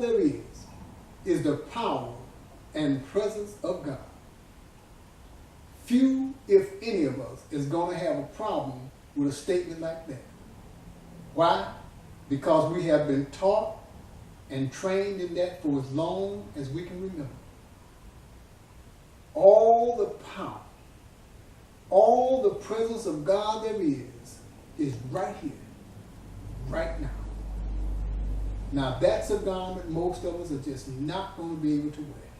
there is the power and presence of God. Few, if any of us, is going to have a problem with a statement like that. Why? Because we have been taught and trained in that for as long as we can remember. All the power, all the presence of God there is right here, right now. Now that's a garment most of us are just not going to be able to wear.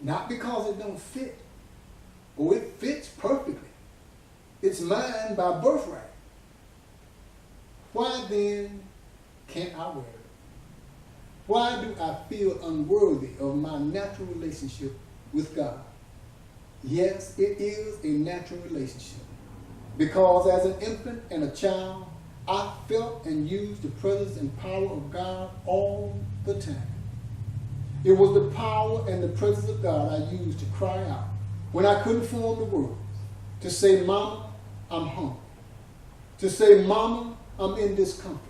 Not because it don't fit. Oh, it fits perfectly. It's mine by birthright. Why then can't I wear it? Why do I feel unworthy of my natural relationship with God? Yes, it is a natural relationship. Because as an infant and a child, I felt and used the presence and power of God all the time. It was the power and the presence of God I used to cry out when I couldn't form the words, to say, Mama, I'm hungry. To say, Mama, I'm in discomfort.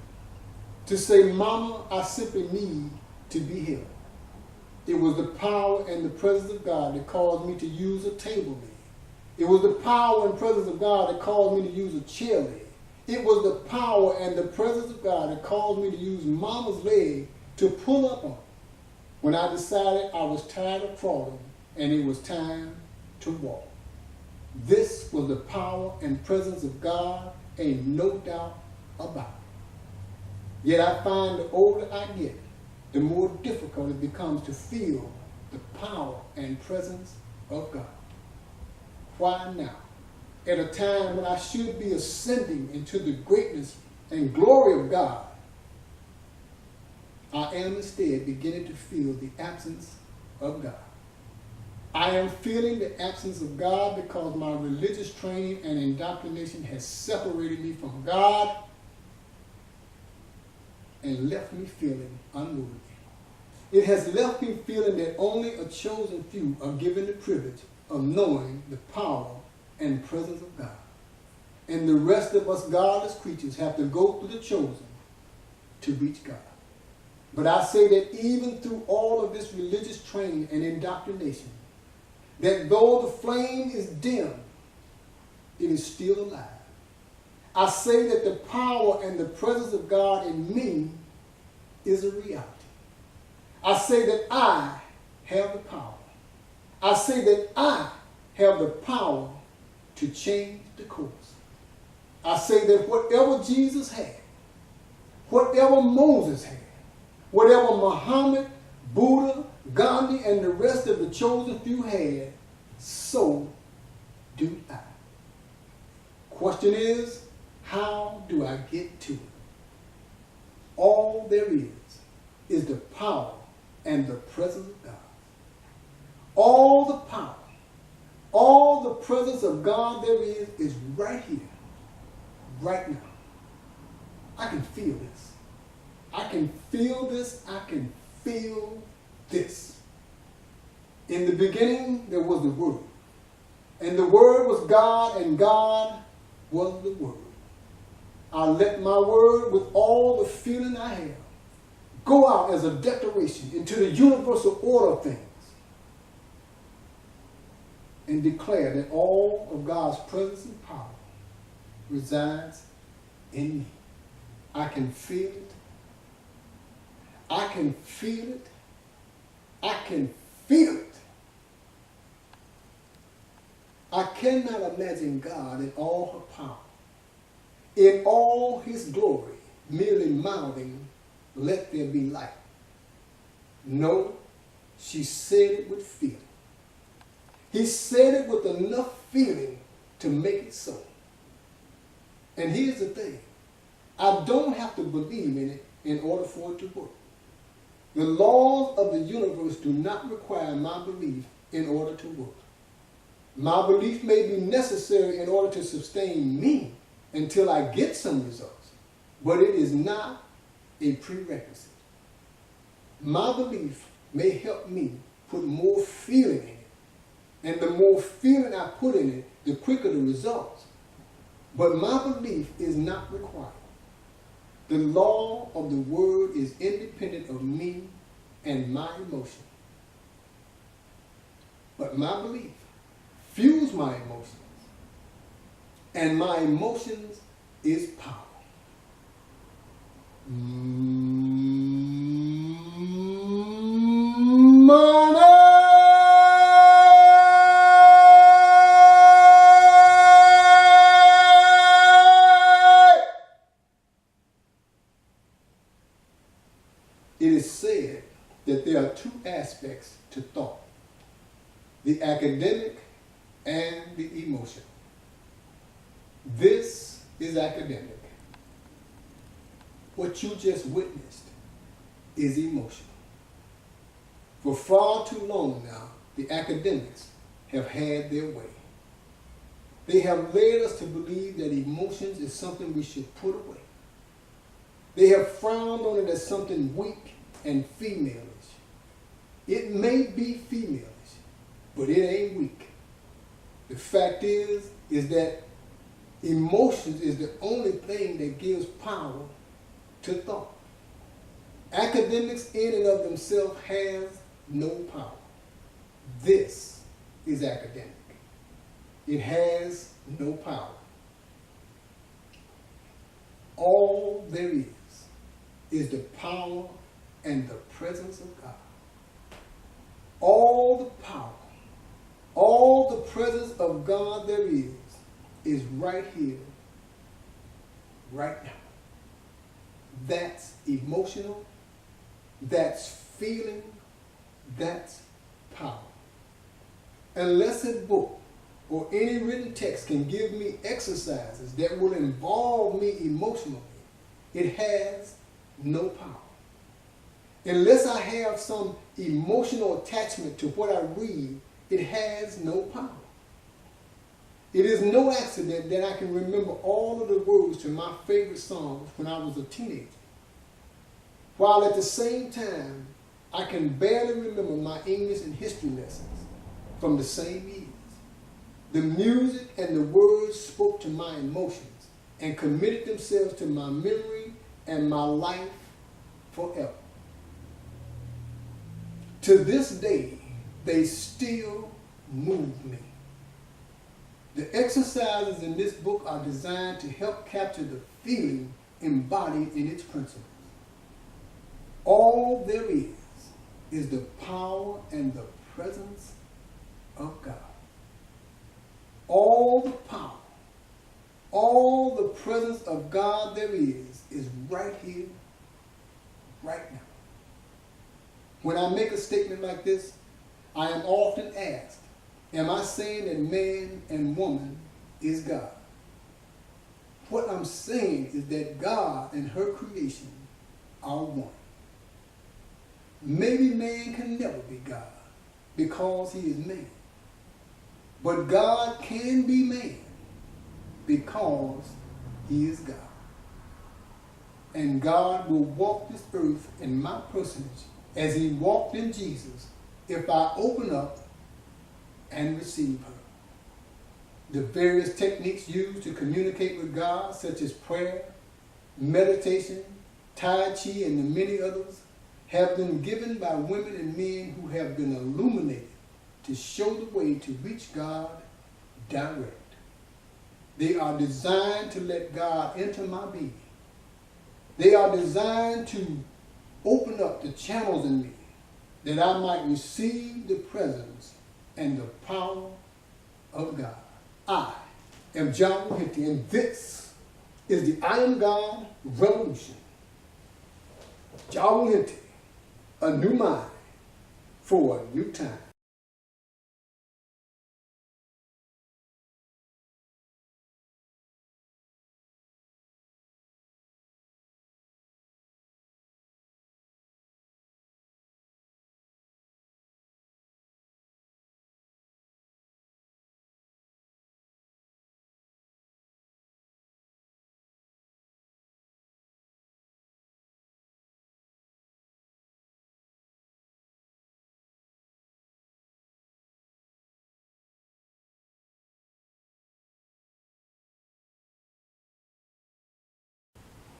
To say, Mama, I simply need to be held. It was the power and the presence of God that caused me to use a table leg. It was the power and presence of God that caused me to use a chair leg. It was the power and the presence of God that caused me to use Mama's leg to pull up on when I decided I was tired of crawling and it was time to walk. This was the power and presence of God, ain't no doubt about it. Yet I find the older I get, the more difficult it becomes to feel the power and presence of God. Why now? At a time when I should be ascending into the greatness and glory of God, I am instead beginning to feel the absence of God. I am feeling the absence of God because my religious training and indoctrination has separated me from God and left me feeling unworthy. It has left me feeling that only a chosen few are given the privilege of knowing the power and presence of God. And the rest of us godless creatures have to go through the chosen to reach God. But I say that even through all of this religious training and indoctrination, that though the flame is dim, it is still alive. I say that the power and the presence of God in me is a reality. I say that I have the power. I say that I have the power to change the course. I say that whatever Jesus had, whatever Moses had, whatever Muhammad, Buddha, Gandhi, and the rest of the chosen few had, so do I. Question is, how do I get to it? All there is the power and the presence of God. All the power, all the presence of God there is right here, right now. I can feel this. I can feel this. I can feel this. In the beginning, there was the Word. And the Word was God, and God was the Word. I let my word, with all the feeling I have, go out as a declaration into the universal order of things and declare that all of God's presence and power resides in me. I can feel it. I can feel it. I can feel it. I cannot imagine God in all her power, in all his glory, merely mouthing, "Let there be light." No, she said it with feeling. He said it with enough feeling to make it so. And here's the thing. I don't have to believe in it in order for it to work. The laws of the universe do not require my belief in order to work. My belief may be necessary in order to sustain me until I get some results, but it is not a prerequisite. My belief may help me put more feeling in it, and the more feeling I put in it, the quicker the results. But my belief is not required. The law of the word is independent of me and my emotion. But my belief fuels my emotions, and my emotions is power. Money! It is said that there are two aspects to thought: the academic and the emotional. This is academic. What you just witnessed is emotional. For far too long now, the academics have had their way. They have led us to believe that emotions is something we should put away. They have frowned on it as something weak and femalish. It may be femalish, but it ain't weak. The fact is that emotions is the only thing that gives power to thought. Academics in and of themselves have no power. This is academic. It has no power. All there is the power and the presence of God. All the power, all the presence of God there is right here, right now. That's emotional, that's feeling, that's power. Unless a book or any written text can give me exercises that will involve me emotionally, it has no power. Unless I have some emotional attachment to what I read, it has no power. It is no accident that I can remember all of the words to my favorite songs when I was a teenager, while at the same time I can barely remember my English and history lessons from the same years. The music and the words spoke to my emotions and committed themselves to my memory and my life forever. To this day, they still move me. The exercises in this book are designed to help capture the feeling embodied in its principles. All there is the power and the presence of God. All the power, all the presence of God there is right here, right now. When I make a statement like this, I am often asked, am I saying that man and woman is God? What I'm saying is that God and her creation are one. Maybe man can never be God because he is man. But God can be man because he is God. And God will walk this earth in my personage as he walked in Jesus if I open up and receive her. The various techniques used to communicate with God, such as prayer, meditation, Tai Chi, and the many others, have been given by women and men who have been illuminated to show the way to reach God direct. They are designed to let God enter my being. They are designed to open up the channels in me that I might receive the presence and the power of God. I am John Hinty, and this is the I Am God Revolution. John Hinty, a new mind for a new time.